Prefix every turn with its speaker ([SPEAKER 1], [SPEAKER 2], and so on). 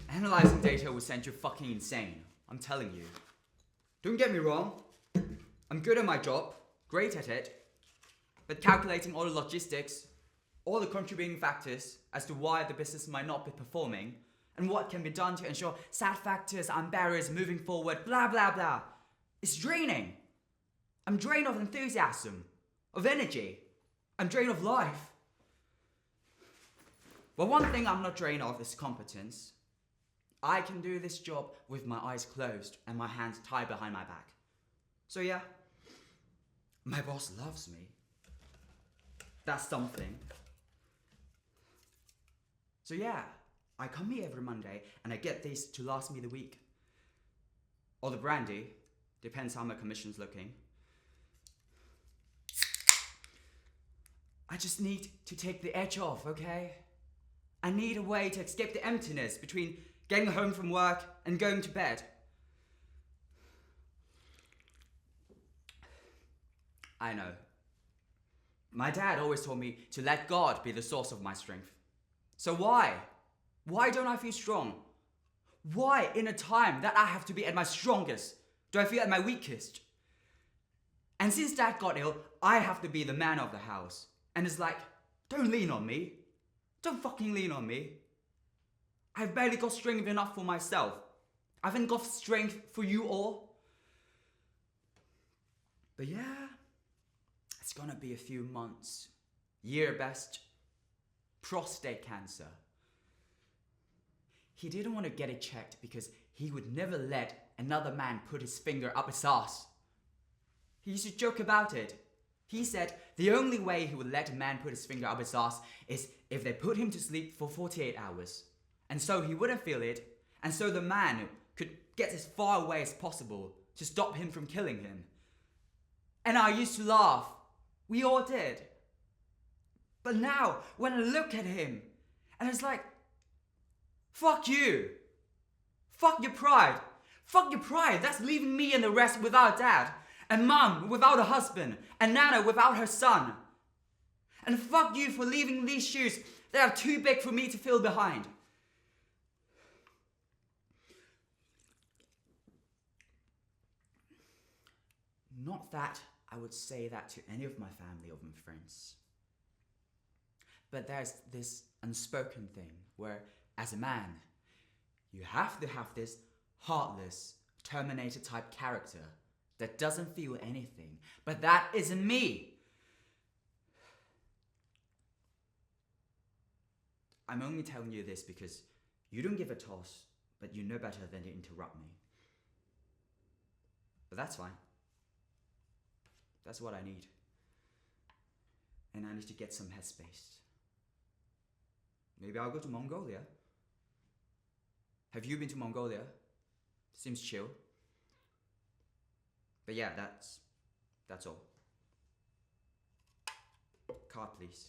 [SPEAKER 1] Analyzing data will send you fucking insane. I'm telling you. Don't get me wrong. I'm good at my job. Great at it. But calculating all the logistics, all the contributing factors as to why the business might not be performing, and what can be done to ensure sad factors and barriers moving forward, blah blah blah. It's draining. I'm drained of enthusiasm, of energy. I'm drained of life. But one thing I'm not drained of is competence. I can do this job with my eyes closed and my hands tied behind my back. So yeah, my boss loves me. That's something. So yeah, I come here every Monday and I get this to last me the week. Or the brandy, depends how my commission's looking. I just need to take the edge off, okay? I need a way to escape the emptiness between getting home from work and going to bed. I know. My dad always told me to let God be the source of my strength. So why? Why don't I feel strong? Why, in a time that I have to be at my strongest, do I feel at my weakest? And since Dad got ill, I have to be the man of the house. And it's like, don't lean on me. Don't fucking lean on me. I've barely got strength enough for myself. I haven't got strength for you all. But yeah, it's gonna be a few months. Year best. Prostate cancer. He didn't want to get it checked because he would never let another man put his finger up his ass. He used to joke about it. He said the only way he would let a man put his finger up his ass is if they put him to sleep for 48 hours. And so he wouldn't feel it, and so the man could get as far away as possible to stop him from killing him. And I used to laugh. We all did. But now, when I look at him, and it's like, fuck you. Fuck your pride. Fuck your pride. That's leaving me and the rest without dad. And mum without a husband. And Nana without her son. And fuck you for leaving these shoes that are too big for me to fill behind. Not that I would say that to any of my family or my friends. But there's this unspoken thing where, as a man, you have to have this heartless, Terminator type character that doesn't feel anything. But that isn't me. I'm only telling you this because you don't give a toss, but you know better than to interrupt me. But that's fine. That's what I need. And I need to get some headspace. Maybe I'll go to Mongolia. Have you been to Mongolia? Seems chill. But yeah, that's all. Card, please.